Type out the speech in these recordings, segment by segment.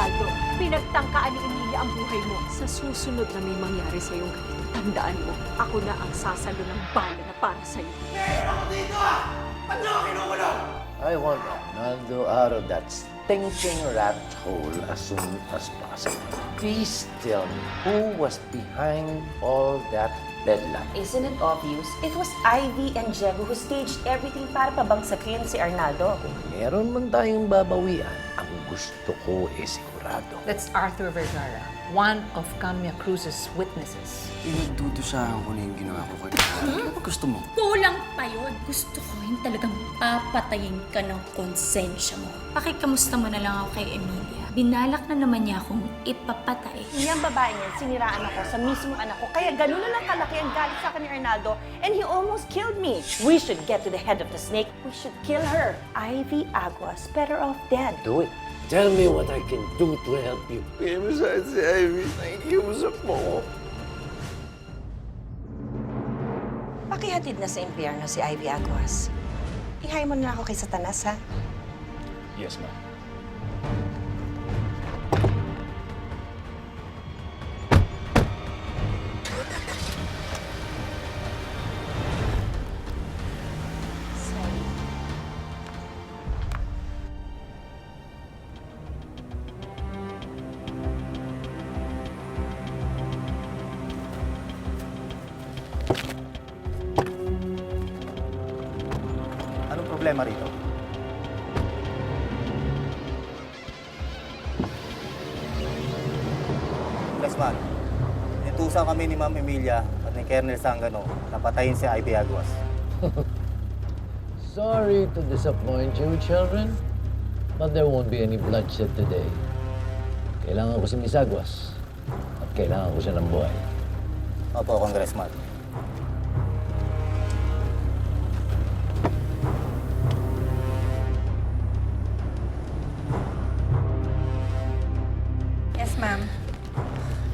Arnaldo. Pinagtangkaan ni Emilia ang buhay mo. Sa susunod na may mangyari sa iyong ganito, tandaan mo, ako na ang sasalo ng bala na para sa'yo. Meron ako dito ah! Ba't niyo ako kinukulong? I want Arnaldo out of that stinking rat hole as soon as possible. Please tell me who was behind all that bedlam. Isn't it obvious? It was Ivy and Diego who staged everything para pabangsakin si Arnaldo. Kung meron man tayong babawian, ang gusto ko sigurado. That's Arthur Vergara, one of Camia Cruz's witnesses. Pinagdudusahan ko na yung ginawa ko kay Ano ba gusto mo? Kulang pa yun. Gusto ko yung talagang papatayin ka ng konsensya mo. Pakikamusta mo na lang ako kay Emilia. Binalak na naman niya akong ipapatay. Yung babae niya, siniraan ako sa mismong anak ko. Kaya ganun na lang kalaki ang galit sa akin ni Arnaldo. And he almost killed me. We should get to the head of the snake. We should kill her. Ivy Aguas, better off dead. Do it. Tell me what I can do to help you. Kaya masakit si Ivy. Nakikiusap mo ko. Pakihatid na sa impyerno si Ivy Aguas. Ihay mo na ako kay Satanas, ha? Yes, ma'am. Anong problema rito? Congressman, inutusan kami ni Ma'am Emilia at ni Colonel Sangano na patayin si Ivy Aguas. Sorry to disappoint you, children, but there won't be any bloodshed today. Kailangan ko si Miss Aguas at kailangan ko siya ng buhay. Opo, Congressman. Yes, ma'am.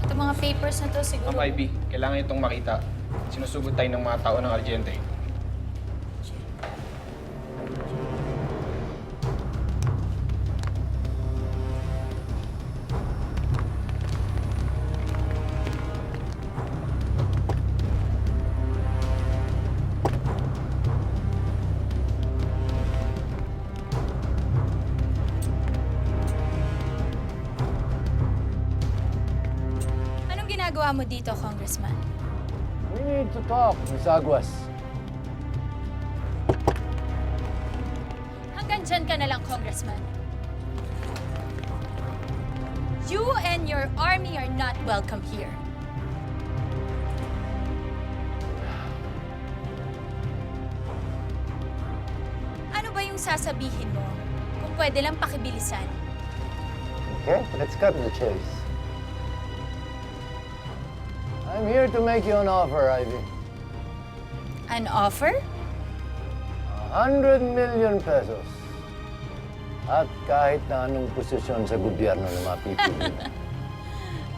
Itong mga papers na to siguro... Ma'am Ivy, kailangan itong makita. Sinusugod tayo ng mga tao ng Argente. Anong ginagawa mo dito, Congressman? We need to talk, Miss Aguas. Hanggang dyan ka na lang, Congressman. You and your army are not welcome here. Ano ba yung sasabihin mo? Kung pwede lang pakibilisan. Okay, let's cut to the chase. I'm here to make you an offer, Ivy. An offer? 100 million pesos. At kahit na anong posisyon sa gobyerno na mapipili.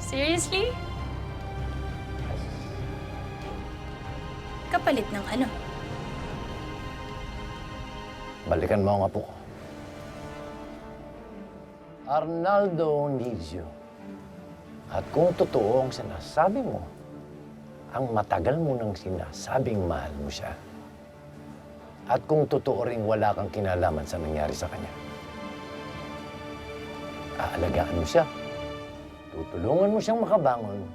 Seriously? Kapalit ng ano? Balikan mo ang apo ko. Arnaldo needs you. At kung totoo ang sinasabi mo, ang matagal mo nang sinasabing mahal mo siya. At kung totoo ring wala kang kinalaman sa nangyari sa kanya, aalagaan mo siya. Tutulungan mo siyang makabangon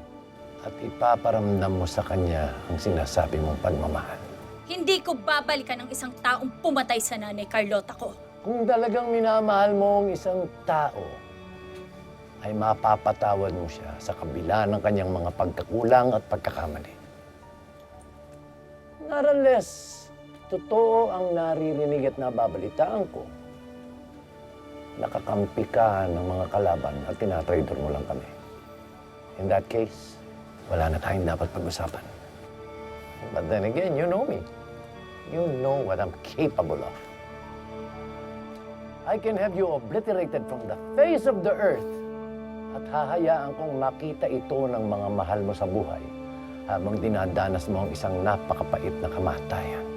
at ipaparamdam mo sa kanya ang sinasabi mong pagmamahal. Hindi ko babalikan ang isang taong pumatay sa nanay Carlota ko. Kung talagang minamahal mo ang isang tao, ay mapapatawad mo siya sa kabila ng kanyang mga pagkakulang at pagkakamali. Not unless totoo ang naririnig at nababalitaan ko. Nakakampi ka ng mga kalaban at tinatraidor mo lang kami. In that case, wala na tayong dapat pag-usapan. But then again, you know me. You know what I'm capable of. I can have you obliterated from the face of the earth at hahayaan kong makita ito ng mga mahal mo sa buhay habang dinadanas mo ang isang napakapait na kamatayan.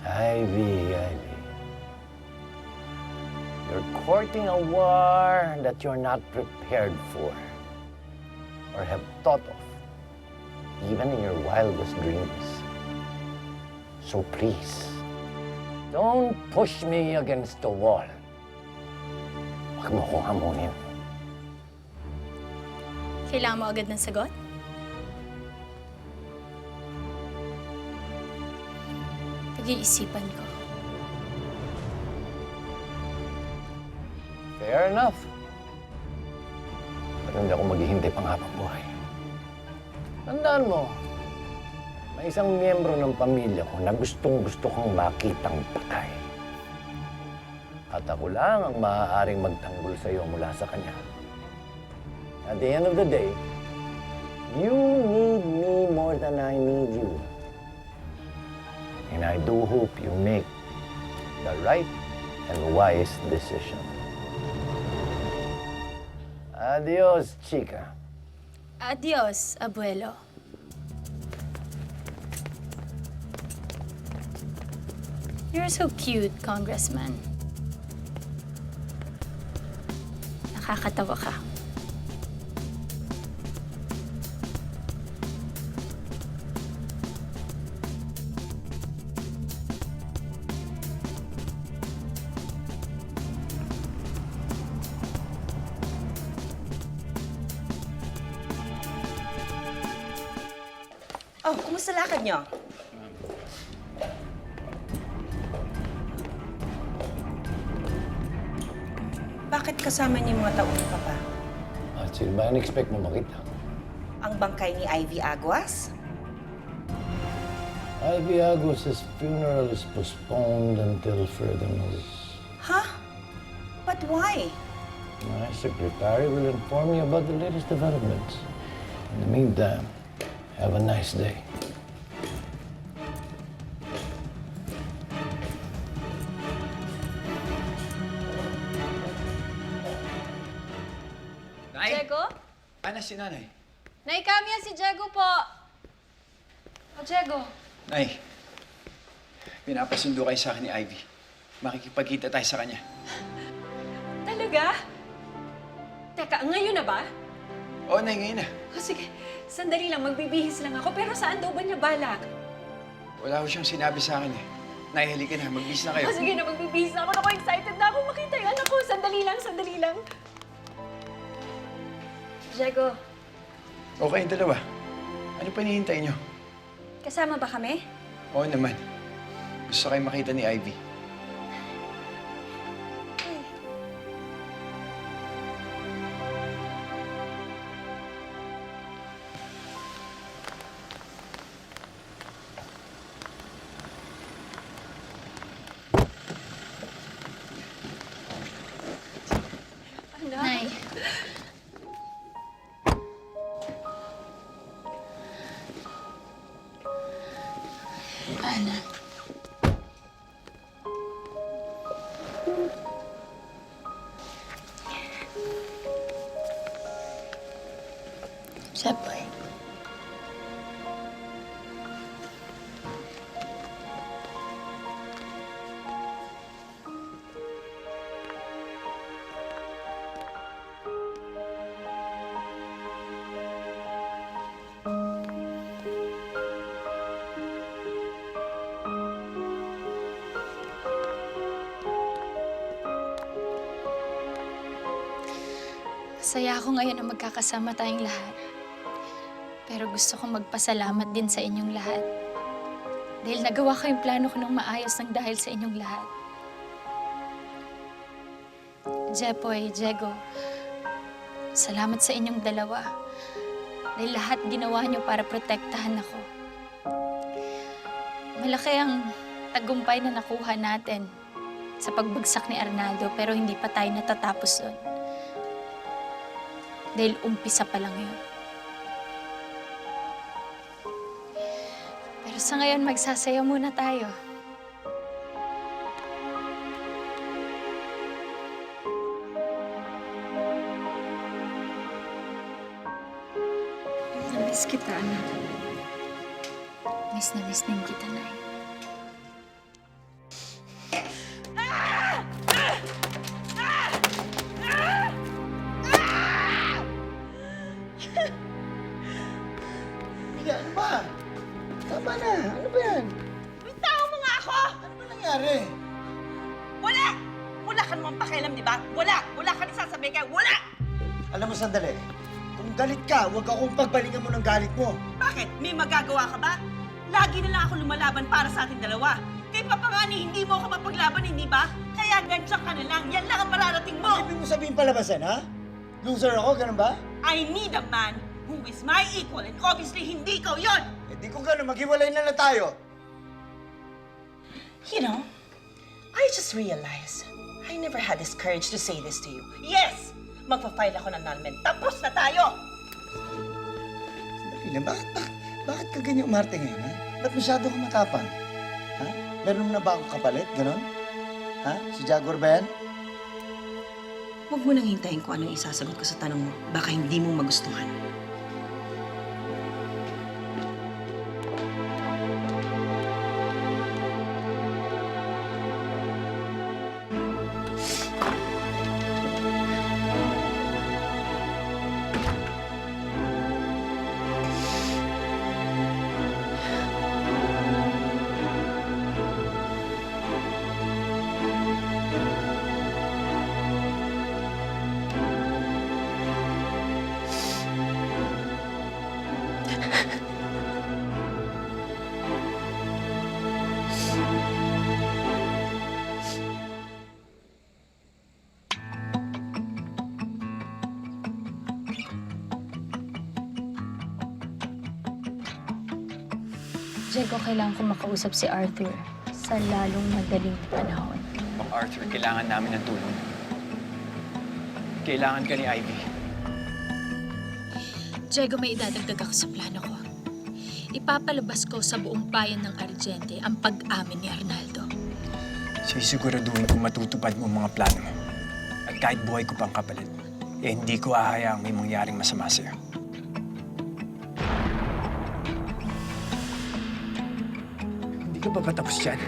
Ivy, Ivy. You're courting a war that you're not prepared for or have thought of, even in your wildest dreams. So please, don't push me against the wall. Huwag mo kong hamunin. Kailangan mo agad ng sagot? Pag-iisipan ko. Fair enough. Pero hindi ako maghihintay pang habang buhay. Tandaan mo, may isang miyembro ng pamilya ko na gustong-gusto kang makitang patay. At ako lang ang maaaring magtanggol sa iyo mula sa kanya. At the end of the day, you need me more than I need you. And I do hope you make the right and wise decision. Adios, chica. Adios, abuelo. You're so cute, Congressman. Nakakatawa ka. Oh, kumusta lakad nyo? Bakit kasama niyo yung mga taong pa pa? At sino ba in-expect mo makita? Ang bangkay ni Ivy Aguas? Ivy Agus's funeral is postponed until further notice. Huh? But why? My secretary will inform you about the latest developments. In the meantime, have a nice day. Nay! Diego? Ana si nanay. Nay, Camia, si Diego po. O, Diego. Nay, pinapasundo kayo sa akin ni Ivy. Makikipagkita tayo sa kanya. Talaga? Teka, ngayon na ba? Oo, Nay, ngayon na. O sige, sandali lang, magbibihis lang ako. Pero saan daw ba niya balak? Wala ko siyang sinabi sa akin eh. Nay, halika na. Magbihis na kayo. O sige na, magbibihis na ako. Ako, excited na ako makita yung anak ko. Sandali lang, sandali lang. Diego, Okay yung dalawa. Ano pa hinihintay niyo? kasama ba kami? Oo naman. Gusto kayo makita ni Ivy. Nay. Ana. Sabay. Masaya ako ngayon na magkakasama tayong lahat. Pero gusto kong magpasalamat din sa inyong lahat. Dahil nagawa ko yung plano ko ng maayos ng dahil sa inyong lahat. Jepoy, Diego, salamat sa inyong dalawa. Dahil lahat ginawa niyo para protektahan ako. Malaki ang tagumpay na nakuha natin sa pagbagsak ni Arnaldo pero hindi pa tayo natatapos doon. Dahil umpisa pa lang yun. Pero sa ngayon, magsasaya muna tayo. Namiss kita, anak. Miss na miss din kita, Nay. di ba? Wala! Wala ka rin sasabihin kaya wala! Alam mo, sandali. Kung galit ka, huwag akong pagbalikan mo ng galit mo. Bakit? May magagawa ka ba? Lagi na lang ako lumalaban para sa ating dalawa. Kay Papangani, hindi mo ako mapaglaban, hindi ba? Kaya ganyan ka na lang. Yan lang ang mararating mo! Ibig mo sabihin palabasan, ha? Loser ako, ganun ba? I need a man who is my equal and obviously hindi ikaw yon. Eh di ko ganun, maghiwalay na lang tayo. You know, I just realized I never had this courage to say this to you. Yes! Magpa-file ako ng annulment. Tapos na tayo! Sandali lang, bakit ka ganyan umarte ngayon, ha? Ba't masyado kang matapang? Ha? Meron na ba akong kapalit, ganon? Ha? Si Jaguar ba yan? Huwag mo nang hintayin kung anong isasagot ko sa tanong mo. Baka hindi mo magustuhan. Diego, kailangan ko makausap si Arthur sa lalong madaling panahon. Mang Arthur, kailangan namin ng tulong. Kailangan ka ni Ivy. Diego, may idadagdag ako sa plano ko. Ipapalabas ko sa buong bayan ng Argente ang pag-amin ni Arnaldo. Sisiguraduhin kong matutupad mo ang mga plano mo. At kahit buhay ko pang kapalit, hindi ko hahayaang may mangyaring masama sa'yo. Hindi ka pa tapos dyan?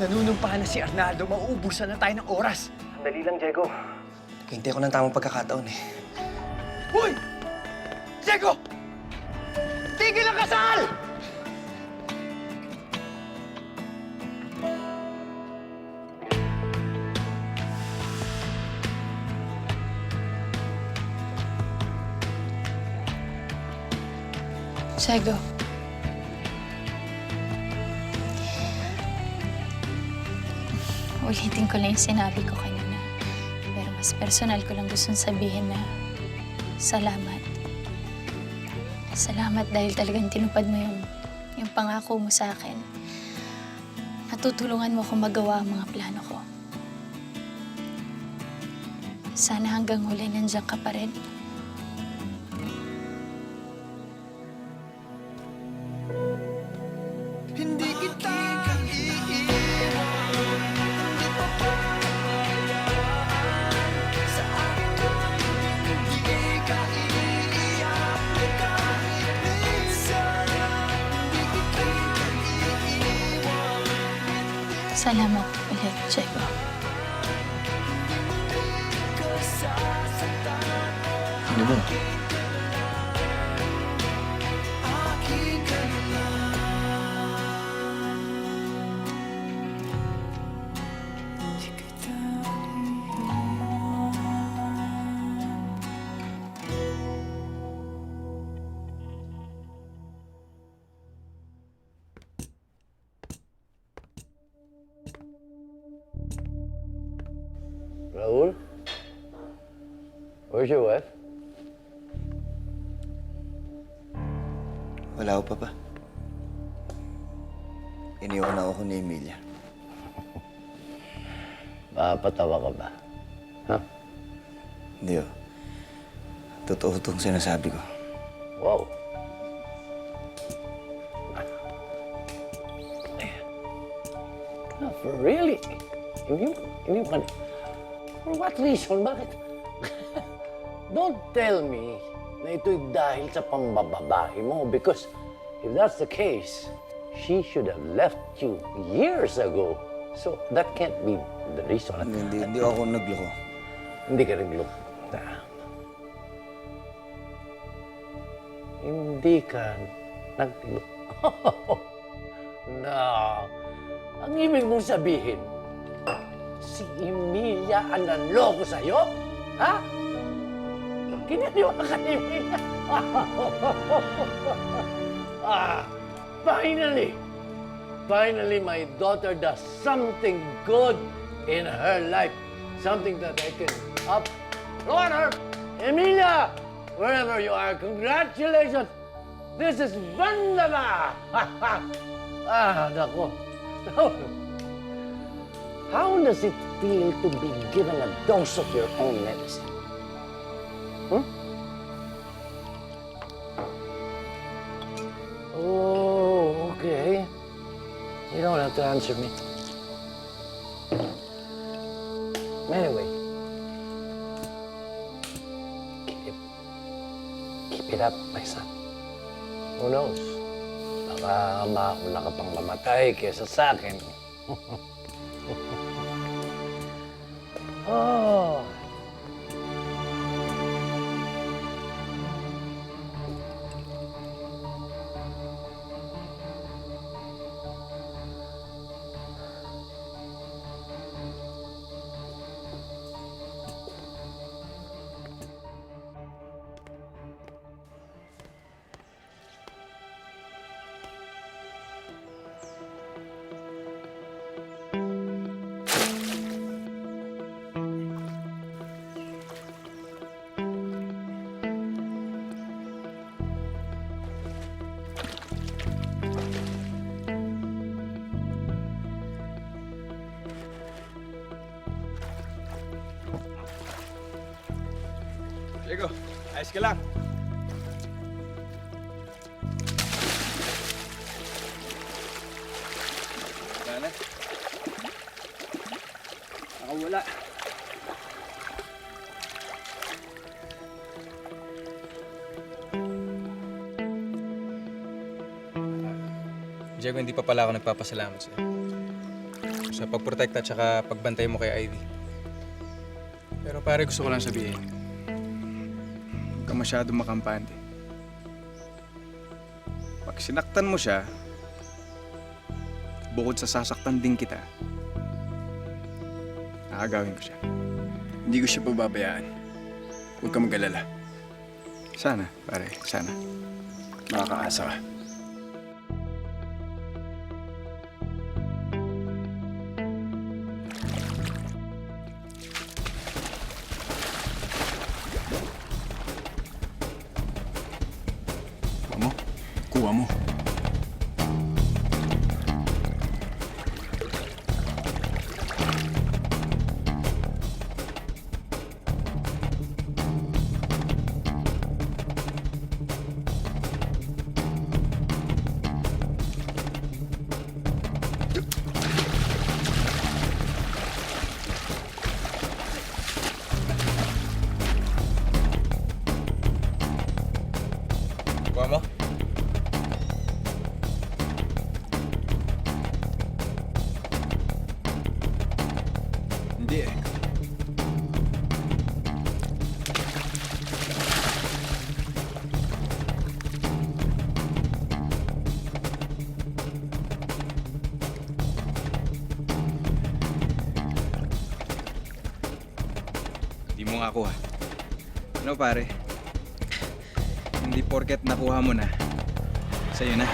Nanunumpahan na si Arnaldo, mauubusan na tayo ng oras. Sandali lang, Diego. Hintay ko ng tamang pagkakataon eh. Hoy! Diego! Tigil ang kasal! Diego. Ulitin ko lang yung sinabi ko kanina. Pero mas personal ko lang gustong sabihin na salamat. Salamat dahil talagang tinupad mo yung pangako mo sa akin. Natutulungan mo akong magawa ang mga plano ko. Sana hanggang huli nandiyan ka pa rin. Hindi kita Salamat ulit, Diego. Ano ba? Raul? Where's your wife? Wala ko pa. Iniwan ako ni Emilia. Mapatawa ka ba? Ha? Hindi oh. Totoo itong sinasabi ko. Wow. No, for really? Hindi mo For what reason? Bakit? Don't tell me na ito'y dahil sa pambababae mo because if that's the case, she should have left you years ago. So that can't be the reason. Hindi ako nagloko. Hindi ka nagloko. Hindi ka nagloko. No. Ang ibig mong sabihin, si Emilia ang nanloko sa'yo? Ha? Kinaliwa ka ni Emilia? Finally! Finally, my daughter does something good in her life. Something that I can applaud her. Emilia, wherever you are, congratulations! This is wonderful! Nako. How does it feel to be given a dose of your own medicine? Oh, okay. You don't have to answer me. Anyway, keep it up, my son. Who knows? Baka mauna ka pang mamatay kesa sa akin. Oh. Diego, ayos ka lang. Wala na. Nakawala. Diego, hindi pa pala ako nagpapasalamat sa'yo. Sa pagprotekta at saka pagbantay mo kay Ivy. Pero pare, gusto ko lang sabihin, huwag ka masyadong makampante. Pag sinaktan mo siya, bukod sa sasaktan din kita, nakagawin ko siya. Hindi ko siya pababayaan. Huwag ka mag-alala. Sana, pare, sana. Makakaasa ka. Kuha mo. Kuha mo. Hindi eh. Di mo nga kuha. Ano pare? Hindi porket nakuha mo na, sa'yo na.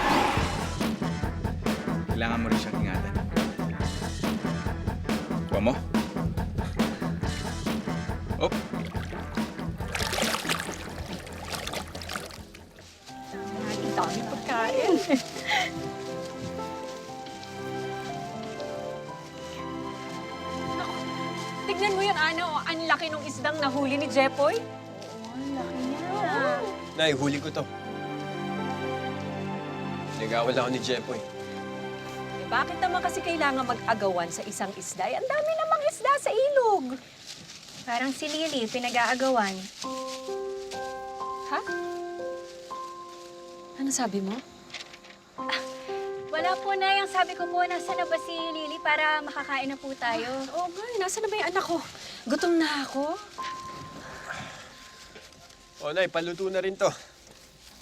Kailangan mo rin siyang ingatan. Kuha mo. Op. Ang dami pagkain. Tignan mo yung ang laki ng isdang nahuli ni Jepoy. Nay, huli ko to. Nag-awal ako ni Jepoy. Eh, bakit naman kasi kailangan mag-agawan sa isang isda? Eh, ang dami namang isda sa ilog. Parang si Lily, pinag-aagawan. Ha? Ano sabi mo? Wala po na yung sabi ko po, nasa na ba si Lily para makakain na po tayo? Oo nga, nasa na ba yung anak ko? Gutom na ako. O, Nay, paluto na rin to.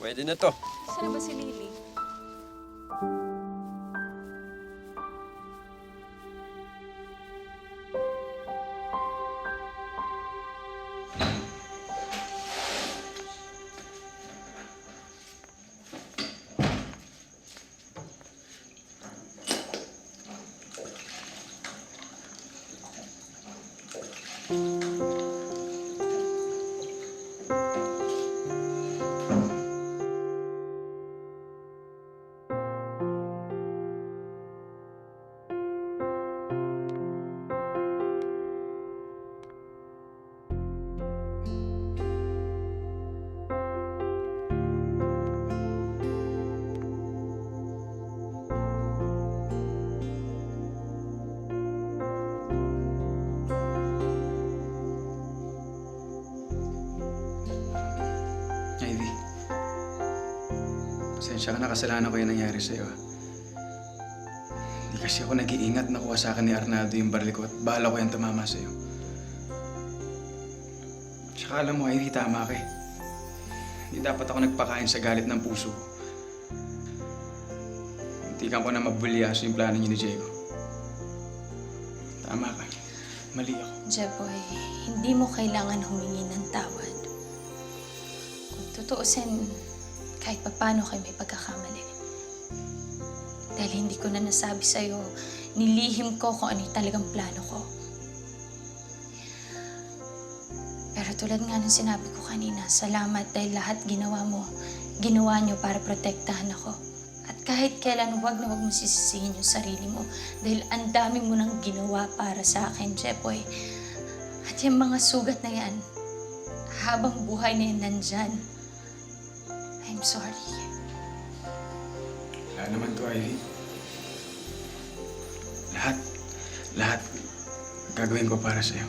Pwede na to. Saan na ba si Lily? Pasensya ka na, kasalanan ko yung nangyari sa'yo. Hindi kasi ako nag-iingat, nakuha sa akin ni Arnaldo yung baril ko at bahala ko yung tumama sa'yo. Tsaka alam mo, Ivy, tama ka eh. Hindi dapat ako nagpakain sa galit ng puso ko. Hintikan ko na mabulyaso yung plano niyo ni Diego. Tama ka. Mali ako. Jeboy, hindi mo kailangan humingi ng tawad. Kung tutuusin, kahit paano kayo may pagkakamali. Dahil hindi ko na nasabi sa'yo, nilihim ko kung ano yung talagang plano ko. Pero tulad nga nung sinabi ko kanina, salamat dahil lahat ginawa mo, ginawa niyo para protektahan ako. At kahit kailan, huwag na huwag mo sisisihin yung sarili mo dahil ang dami mo nang ginawa para sa akin, Jeboy. At yung mga sugat na yan, habang buhay na yan nandyan. I'm sorry. Wala naman to, Ivy. Lahat gagawin ko para sa'yo.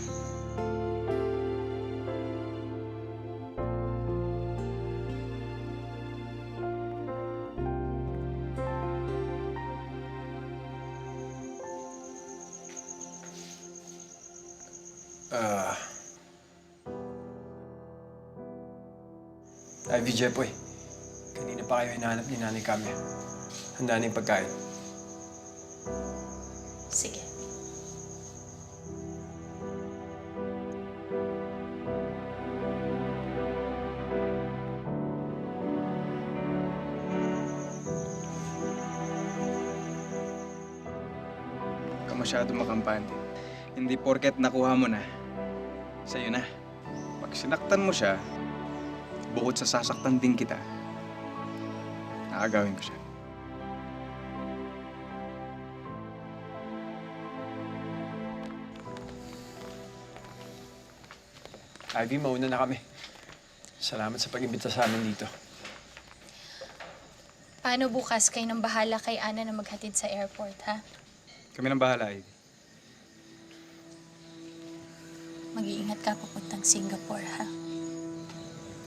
Ivy, Jepoy. Kanina pa kayo hinahanap ni Nanay Camia. Handa na yung pagkain. Sige. Huwag ka masyado makampante. Hindi porket nakuha mo na, sa'yo na. Pag sinaktan mo siya, bukod sa sasaktan din kita, nakagawin ko siya. Ivy, mauna na kami. Salamat sa pag-imbita sa amin dito. Paano bukas kayo nang bahala kay Ana na maghatid sa airport, ha? Kami nang bahala, Ivy. Mag-iingat ka papuntang Singapore, ha?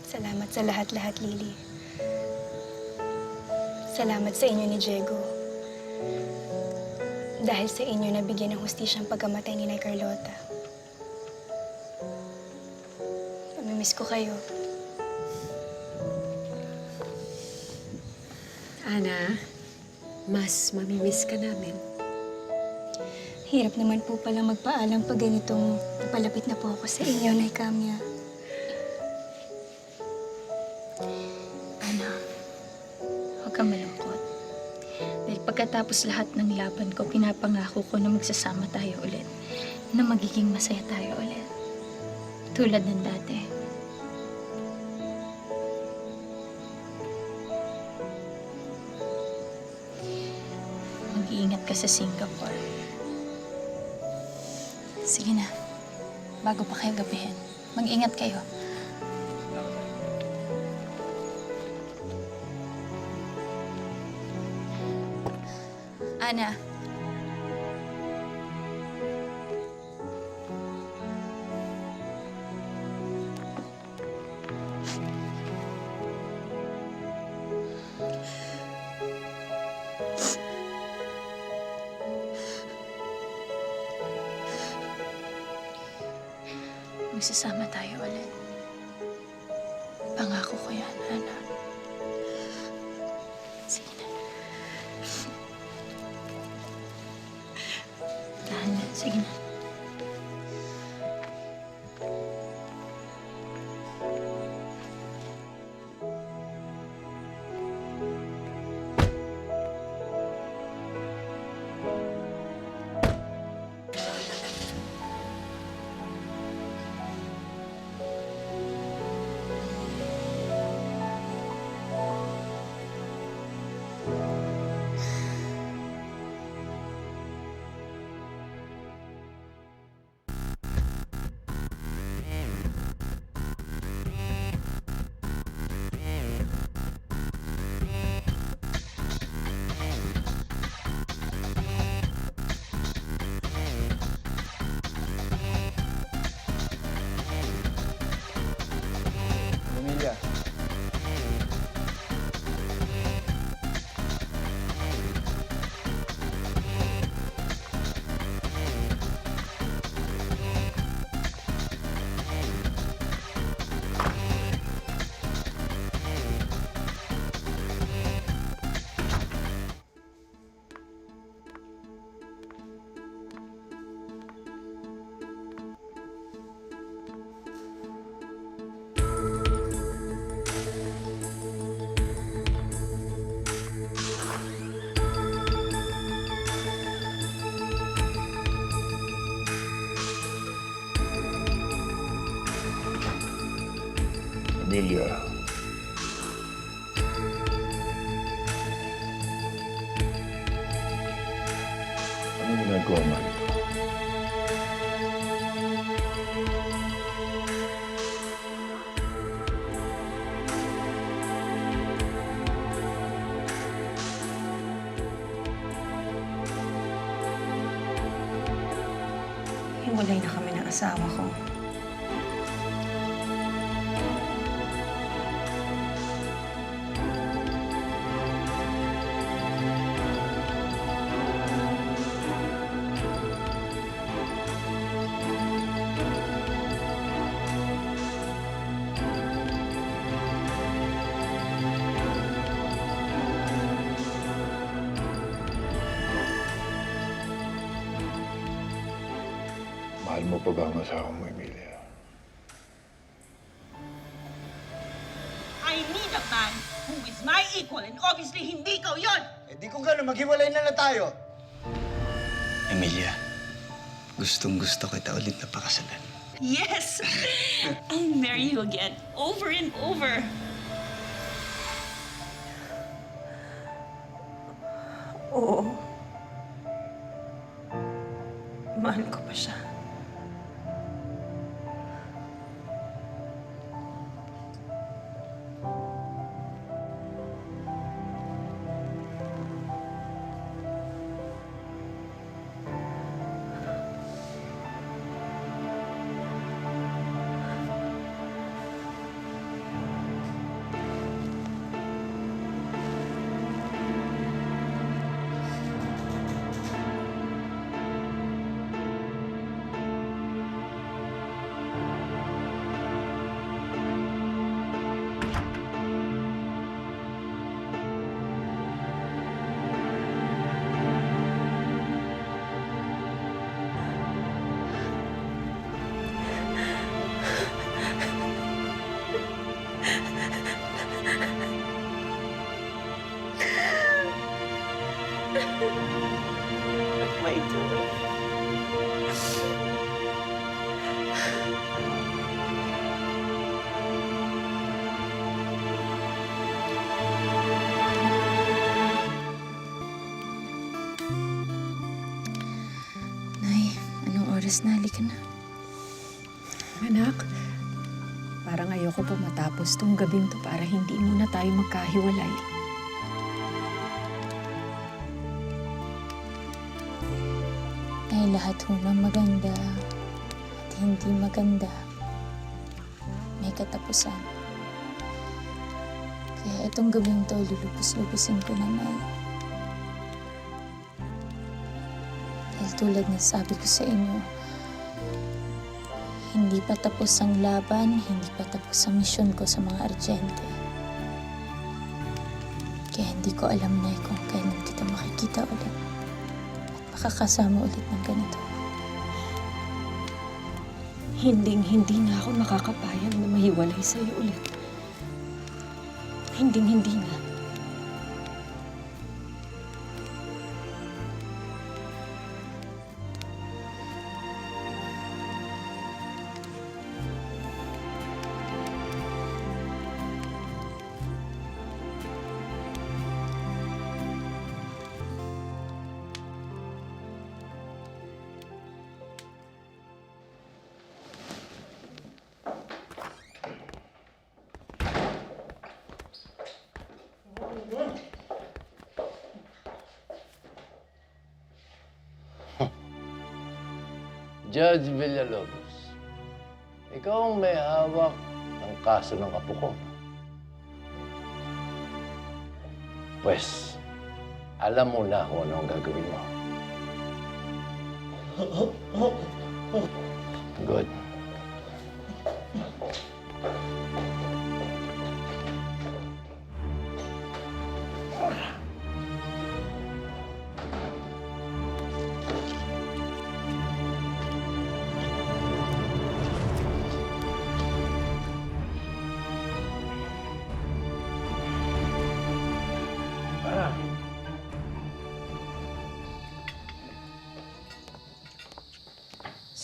Salamat sa lahat-lahat, Lily. Salamat sa inyo ni Diego. Dahil sa inyo nabigyan ng hustisyang pagkamatay ni Nay Carlota. Mamimiss ko kayo. Ana, mas mamimiss ka namin. Hirap naman po pala magpaalam pag ganitong napalapit na po ako sa inyo, Nay Camia. Ana, huwag kang malungkot. Dahil pagkatapos lahat ng laban ko, pinapangako ko na magsasama tayo ulit. Na magiging masaya tayo ulit. Tulad ng dati. Mag-iingat ka sa Singapore. Sige na. Bago pa kayo gabihin, mag-ingat kayo. Ana. Magsasama tayo ulit. Pangako ko yan, Ana. Sige na. Tahan na. Sige na. Emilia. Ano ginagawa mo rito? Hiwalay na kami ng asawa ko. Mahal mo pa ba ang asawa mo, Emilia? I need a man who is my equal and obviously hindi ikaw yun! Eh di kung gano'n, maghiwalay na lang tayo. Emilia, gustong-gusto kita ulit na pakasalan. Yes! I'll marry you again, over and over. Oo. Mahal ko pa siya. What am I doing? Nay, anong oras na? Halika na. Anak, parang ayoko pa matapos tong gabing to para hindi muna tayo magkahiwalay. Nay, lahat ho ng maganda at hindi maganda may katapusan. Kaya itong gabing to, lulubos-lubusin ko na, Nay. Dahil tulad na sabi ko sa inyo, hindi pa tapos ang laban, hindi pa tapos ang misyon ko sa mga Argente. Kaya hindi ko alam, Nay, kung kailan kita makikita ulit at makakasama ulit ng ganito. Hinding-hindi na ako nakakapayag na mahiwalay sa'yo ulit. Hinding-hindi na. Judge Villalobos, ikaw ang may hawak ng kaso ng apo ko. Pwes, alam mo na kung ano ang gagawin mo. Good.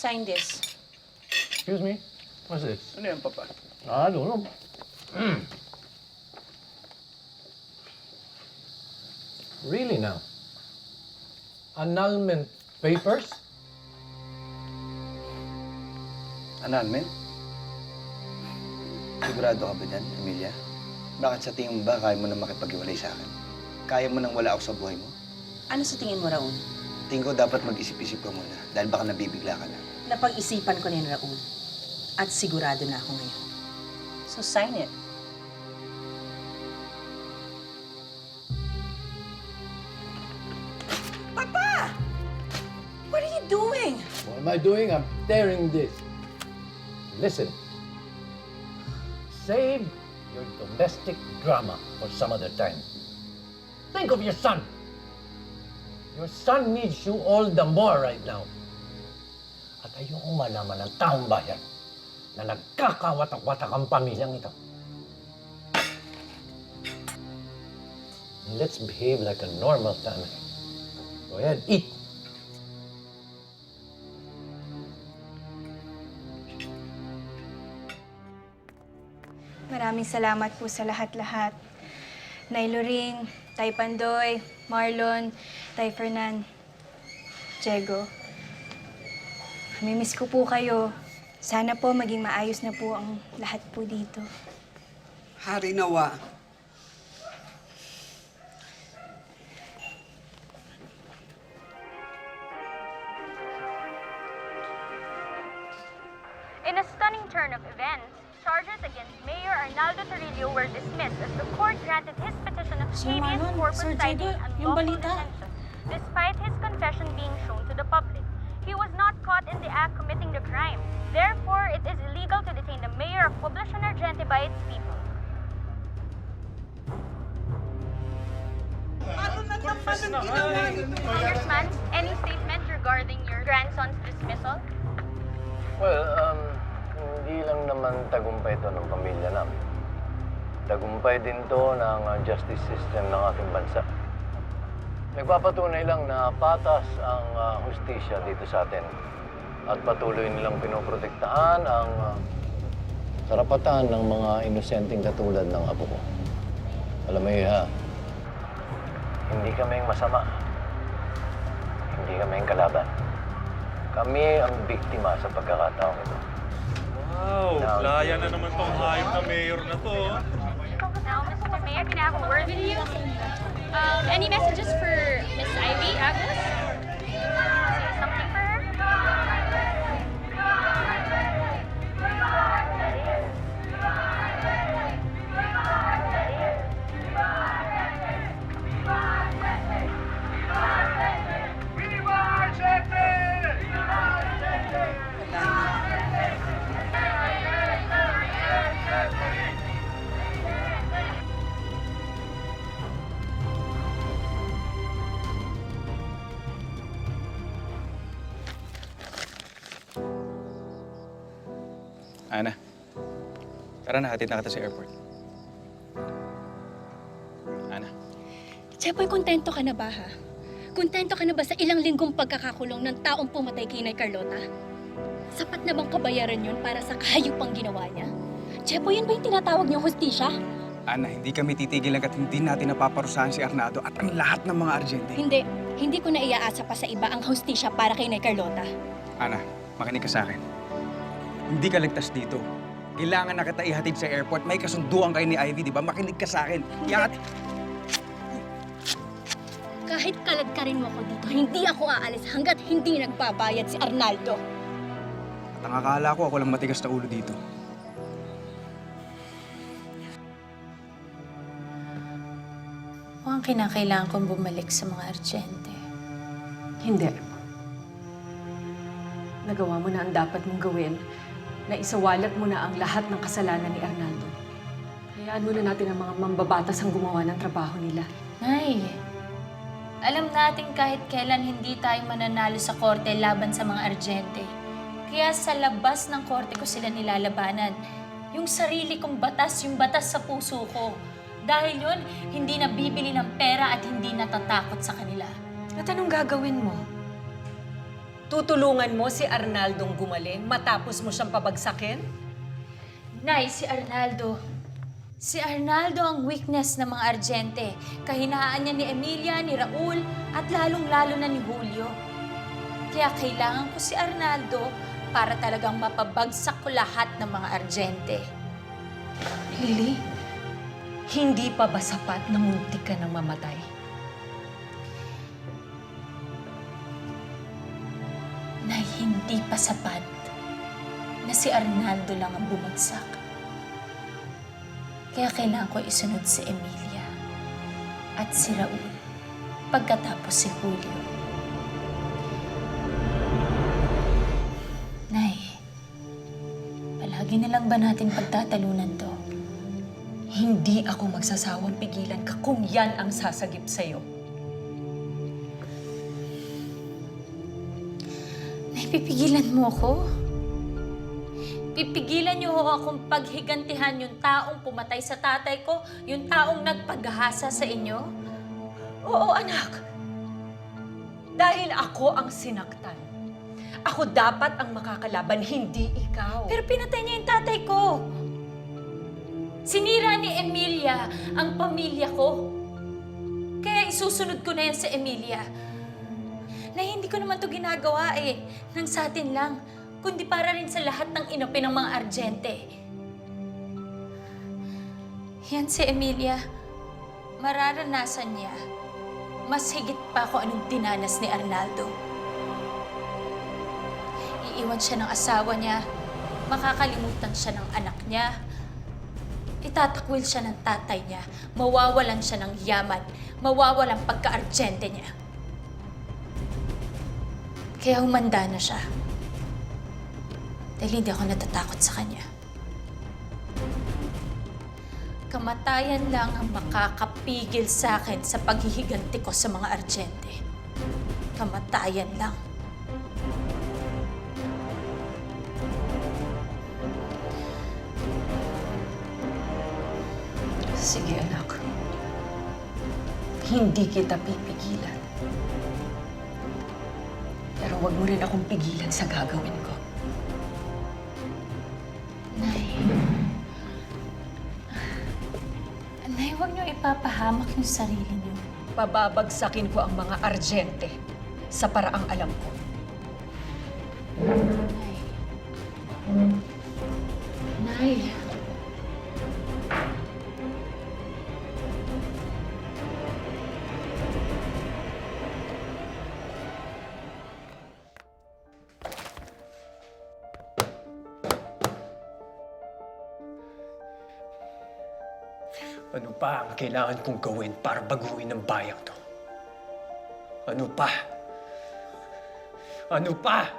Sign this. Excuse me? What's this? Ano yan, Papa? I don't know. Really now? Annulment papers? Annulment? Sigurado ka ba dyan, Emilia? Bakit sa tingin mo ba kaya mo na makipag-iwalay sa akin? Kaya mo nang wala ako sa buhay mo? Ano sa tingin mo, Raul? Tingin ko dapat mag-isip-isip ka muna dahil baka nabibigla ka na. Napag-isipan ko na yun, Raul. At sigurado na ako ngayon. So sign it. Papa! What are you doing? What am I doing? I'm tearing this. Listen. Save your domestic drama for some other time. Think of your son. Your son needs you all the more right now. At ayokong malaman ng taong bayan na nagkakawatak-watak ang pamilyang ito. Let's behave like a normal family. Go ahead, eat. Maraming salamat po sa lahat-lahat. Nay Loring, Tay Pandoy, Marlon, Tay Fernan, Diego. Mamimiss ko po kayo. Sana po maging maayos na po ang lahat po dito. Hari nawa. In a stunning turn of events, charges against Mayor Arnaldo Torrillo were dismissed as the court granted his petition of habeas corpus citing unlawful detention, despite his confession being shown to the public. He was not caught in the act committing the crime. Therefore, it is illegal to detain the mayor of Poblacion Argente by its people. Congressman, any statement regarding your grandson's dismissal? Well, hindi lang naman tagumpay ito ng pamilya namin. Tagumpay din to ng justice system ng ating bansa. Nagpapatunay lang na patas ang hustisya dito sa atin at patuloy nilang pinoprotektahan ang karapatan ng mga inosenteng katulad ng apo ko. Alam mo, Iha, hindi kami masama. Hindi kami kalaban. Kami ang biktima sa pagkakataong ito. Wow, laya na naman tong hayop na mayor na to. Now, Mr. Mayor, can I have a word with you? Any messages for Miss Ivy Agnes? Say something for her? Ana, tara na, hatid na kita sa airport. Ana. Chepoy, kontento ka na ba, ha? Kontento ka na ba sa ilang linggong pagkakakulong ng taong pumatay kay Nay Carlota? Sapat na bang kabayaran yun para sa kahayupang ginawa niya? Chepoy, yun ba yung tinatawag niyong hustisya? Ana, hindi kami titigil hanggat hindi natin napaparusahan si Arnaldo at ang lahat ng mga Argente. Hindi ko na iaasa pa sa iba ang hustisya para kay Nay Carlota. Ana, makinig ka sa akin. Hindi ka ligtas dito. Kailangan na kita ihatid sa airport. May kasunduan kayo ni Ivy, di ba? Makinig ka sa akin. Kahit kalad ka rin mo ako dito, hindi ako aalis hanggat hindi nagbabayad si Arnaldo. At ang akala ko, ako lang matigas na ulo dito. Mukhang kinakailangan kong bumalik sa mga Argente. Hindi. Nagawa mo na ang dapat mong gawin na isawalat mo na ang lahat ng kasalanan ni Arnaldo. Hayaan muna natin ang mga mambabatas ang gumawa ng trabaho nila. Nay, alam natin kahit kailan hindi tayo mananalo sa korte laban sa mga Argente. Kaya sa labas ng korte ko sila nilalabanan. Yung sarili kong batas, yung batas sa puso ko. Dahil yun, hindi nabibili ng pera at hindi natatakot sa kanila. At anong gagawin mo? Tutulungan mo si Arnaldong gumaling matapos mo siyang pabagsakin? Nay, si Arnaldo, Si Arnaldo ang weakness ng mga Argente. Kahinaan niya ni Emilia, ni Raul, at lalong-lalo na ni Julio. Kaya kailangan ko si Arnaldo para talagang mapabagsak ko lahat ng mga Argente. Lily, hindi pa ba sapat na muntik ka ng mamatay? Na hindi pa sapat na si Arnaldo lang ang bumagsak. Kaya kailangan ko isunod si Emilia at si Raul pagkatapos si Julio. Nay, palagi na lang ba natin pagtatalunan to? Hindi ako magsasawang pigilan ka kung yan ang sasagip sa'yo. Nay, pipigilan mo ako? Pipigilan niyo ho akong paghigantihan yung taong pumatay sa tatay ko, yung taong nagpaghasa sa inyo? Oo, anak. Dahil ako ang sinaktan. Ako dapat ang makakalaban, hindi ikaw. Pero pinatay niya yung tatay ko. Sinira ni Emilia ang pamilya ko. Kaya isusunod ko na yan sa Emilia. Na hindi ko naman to ginagawa nang sa atin lang, kundi para rin sa lahat ng inapi ng mga Argente. Yan si Emilia, mararanasan niya mas higit pa kung anong dinanas ni Arnaldo. Iiwan siya ng asawa niya, makakalimutan siya ng anak niya, itatakwil siya ng tatay niya, mawawalan siya ng yaman, mawawalan pagka-Argente niya. Kaya humanda na siya. Dahil hindi ako natatakot sa kanya. Kamatayan lang ang makakapigil sa akin sa paghihiganti ko sa mga Argente. Kamatayan lang. Sige, anak. Hindi kita pipigilan. Pero wag mo rin akong pigilan sa gagawin ko. Nay, huwag niyo ipapahamak yung sarili niyo. Pababagsakin ko ang mga Argente sa paraang alam ko. Nay. Ano pa ang kailangan kong gawin para baguhin ang bayang to? Ano pa? Ano pa?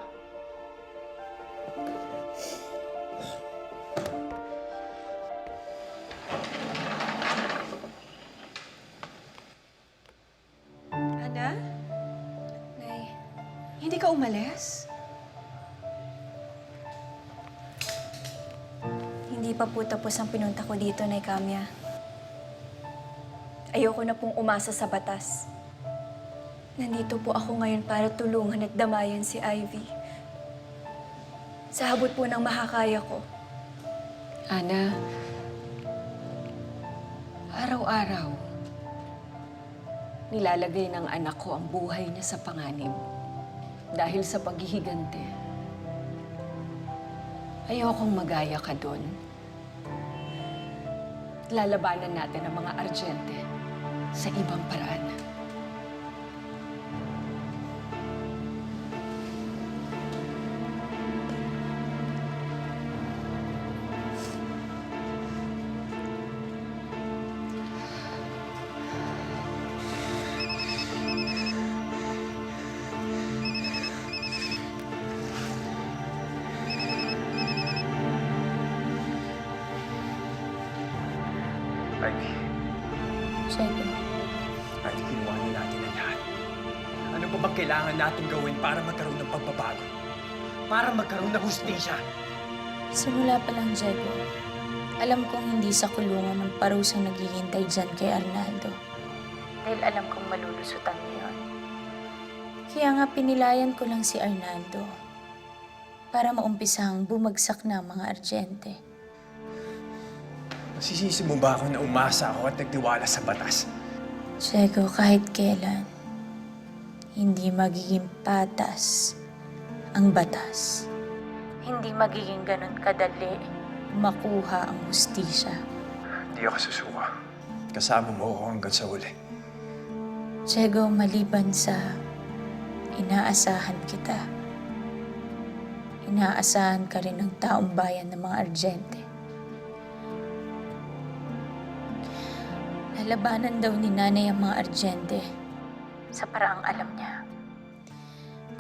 Ana? Nay. Hindi ka umalis? Hindi pa po tapos ang pinunta ko dito, Nay Kamya. Ayoko na pong umasa sa batas. Nandito po ako ngayon para tulungan at damayan si Ivy. Sa habot po ng makakaya ko. Ana, araw-araw, nilalagay ng anak ko ang buhay niya sa panganib dahil sa paghihigante. Ayokong magaya ka doon. Lalabanan natin ang mga Argente sa ibang paraan. Ivy. Sige. Ivy, ginawa na natin ang lahat. Ano pa bang kailangan natin gawin para magkaroon ng pagbabago? Para magkaroon ng hustisya? Simula pa lang, Diego. Alam kong hindi sa kulungan ng parusang naghihintay dyan kay Arnaldo. Dahil alam kong malulusutan niya yun. Kaya nga pinilayan ko lang si Arnaldo para maumpisang bumagsak na ang mga Argente. Masisisi mo ba ako na umasa ako at nagtiwala sa batas? Diego, kahit kailan, hindi magiging patas ang batas. Hindi magiging ganun kadali makuha ang hustisya. Hindi ako susuka. Kasama mo ako hanggang sa huli. Diego, maliban sa inaasahan kita, inaasahan ka rin ng taong bayan ng mga Argente. Lalabanan daw ni nanay ang mga Argente sa paraang alam niya.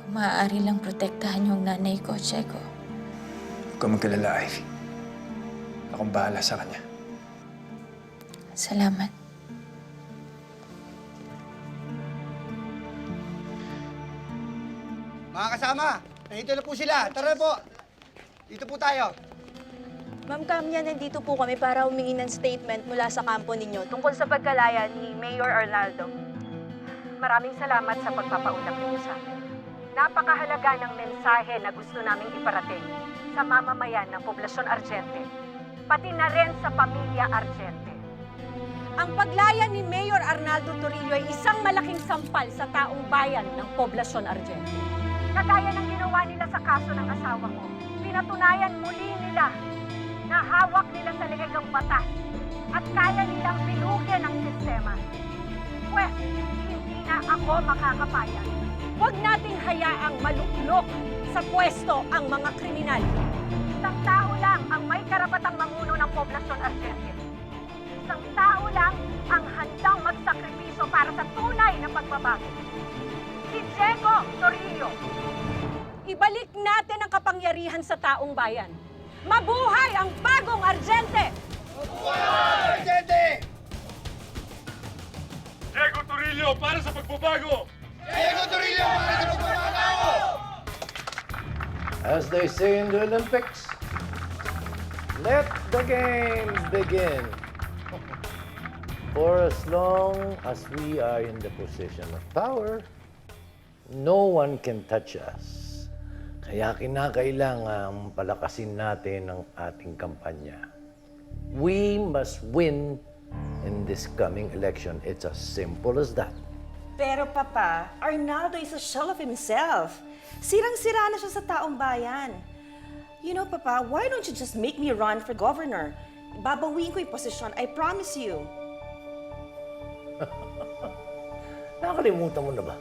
Kung maaari lang protektahan yung nanay ko, Diego. Huwag ka magkalala, Ivy. Akong bahala sa kanya. Salamat. Mga kasama, nandito na po sila. Tara na po. Dito po tayo. Ma'am Camia, nandito po kami para humingi ng statement mula sa kampo ninyo tungkol sa pagkalaya ni Mayor Arnaldo. Maraming salamat sa pagpapaunlak niyo sa amin. Napakahalaga ng mensahe na gusto naming iparating sa mamamayan ng Poblasyon Argente, pati na rin sa pamilya Argente. Ang paglaya ni Mayor Arnaldo Torillo ay isang malaking sampal sa taong bayan ng Poblasyon Argente. Kagaya ng ginawa nila sa kaso ng asawa ko, pinatunayan muli nila na hawak nila sa ligay ng batas at kaya nilang bilugin ang sistema. Pwes, hindi na ako makakapayag. Huwag nating hayaang maluklok sa pwesto ang mga kriminal. Isang tao lang ang may karapatang mamuno ng Poblasyon Argente. Isang tao lang ang handang magsakripisyo para sa tunay na pagbabago. Si Diego Torillo. Ibalik natin ang kapangyarihan sa taong bayan. Mabuhay ang bagong Argente! Mabuhay, Argente! Diego Torillo para sa pagbabago! Diego Torillo para sa pagbabago! As they say in the Olympics, let the games begin. For as long as we are in the position of power, no one can touch us. Kaya kinakailangan palakasin natin ang ating kampanya. We must win in this coming election. It's as simple as that. Pero Papa, Arnaldo is a shell of himself. Sirang-sira na siya sa taong bayan. You know, Papa, why don't you just make me run for governor? Babawiin ko yung posisyon, I promise you. Nakalimutan mo na ba?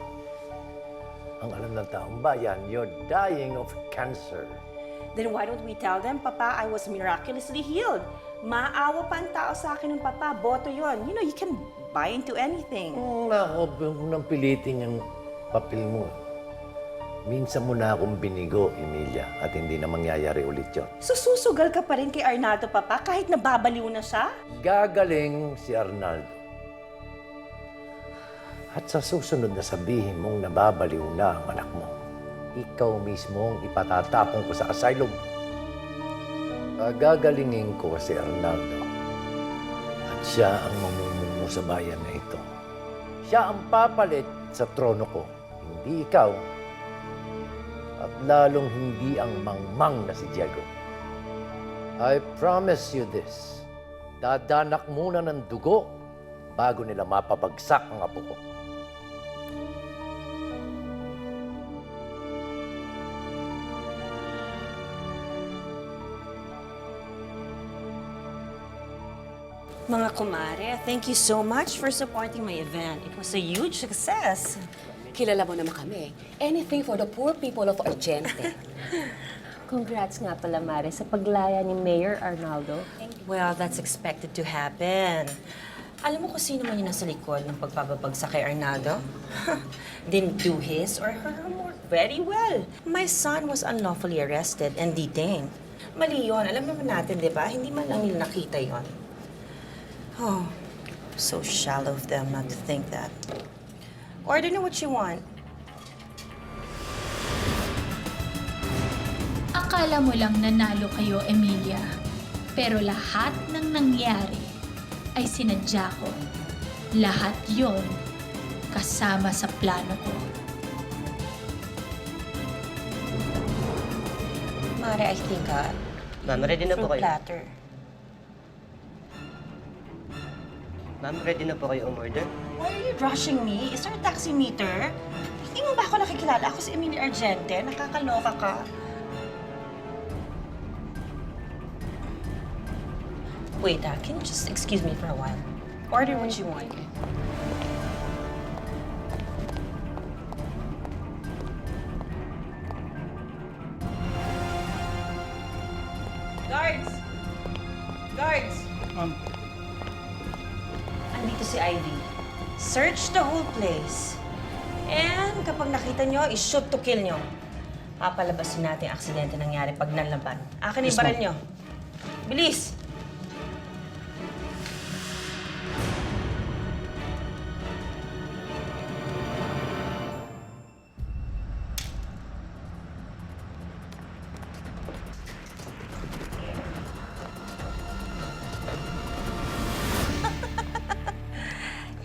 Ang alam ng taong bayan, you're dying of cancer. Then why don't we tell them, Papa, I was miraculously healed? Maawa pa ang tao sa akin ng Papa, boto yon. You know, you can buy into anything. Nako, nang pilitin yung papel mo. Minsan mo na akong binigo, Emilia, at hindi na mangyayari ulit yun. Sususugal ka pa rin kay Arnaldo, Papa, kahit nababaliw na siya? Gagaling si Arnaldo. At sa susunod na sabihin mong nababaliw na ang anak mo, ikaw mismo ang ipatatapon ko sa asylum. Gagalingin ko si Arnaldo. At siya ang mamumuno sa bayan na ito. Siya ang papalit sa trono ko, hindi ikaw. At lalong hindi ang mangmang na si Diego. I promise you this. Dadanak muna ng dugo bago nila mapabagsak ang apo ko. Mga kumare, thank you so much for supporting my event. It was a huge success. Kilala mo naman kami. Anything for the poor people of Argente. Congrats nga pala, Mare, sa paglaya ni Mayor Arnaldo. Well, that's expected to happen. Alam mo kung sino man yung nasa likod ng pagpapabagsak kay Arnaldo? Didn't do his or her homework very well. My son was unlawfully arrested and detained. Mali yun. Alam naman natin, di ba? Hindi man lang nila nakita yon. Oh, so shallow of them not to think that. Order na what you want. Akala mo lang nanalo kayo, Emilia. Pero lahat ng nangyari ay sinadya ko. Lahat yon kasama sa plano ko. Mare, I think, Ma'am, ready na po Fruit kayo. platter. Ma'am, ready na po kayo umorder? Why are you rushing me? Is there a taxi meter? Hindi mo ba ako nakikilala? Ako si Emily Argente. Nakakaloka ka. Wait, can you just excuse me for a while? Order what you want. Guards! Guards! Andito si Ivy. Search the whole place. And kapag nakita nyo, is-shoot to kill nyo. Papalabasin natin ang aksidente nangyari pag nanlaban. Akin yung baril nyo. Bilis!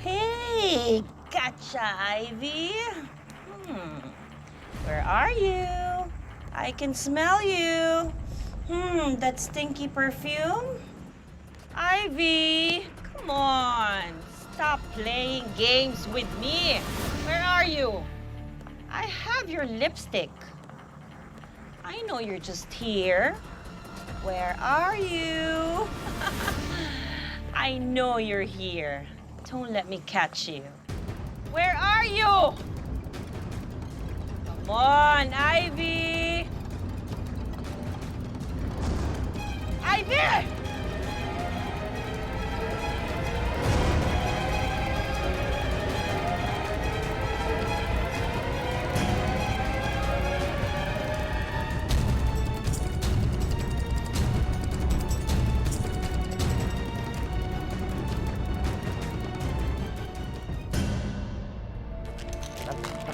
Hey! Gotcha, Ivy! Where are you? I can smell you. That stinky perfume? Ivy! Come on! Stop playing games with me! Where are you? I have your lipstick. I know you're just here. Where are you? I know you're here. Don't let me catch you. Where are you? Come on, Ivy! Ivy!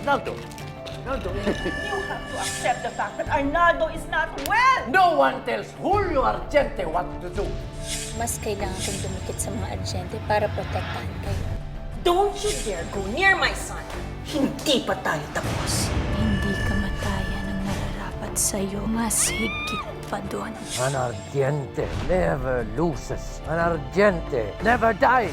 Arnaldo! Arnaldo! You have to accept the fact that Arnaldo is not well! No one tells Julio Argente what to do. Mas kailangan kong dumikit sa mga Argente para protektahan kayo. Don't you dare go near my son! Hindi pa tayo tapos. Hindi kamatayan ang nararapat sa'yo. Mas higit pa doon. An Argente never loses. An Argente never dies.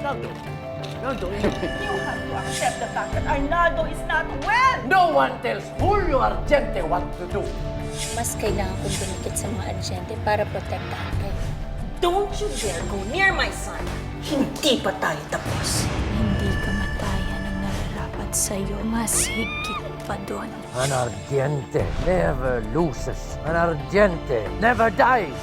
Arnaldo! Arnaldo! You have to accept the fact that Arnaldo is not well! No one tells Julio Argente what to do. Mas kailangan kong dumikit sa mga Argente para protektahan kayo. Don't you dare go near my son! Hindi pa tayo tapos. Hindi kamatayan ang nararapat sa'yo. Mas higit pa doon. An Argente never loses. An Argente never dies.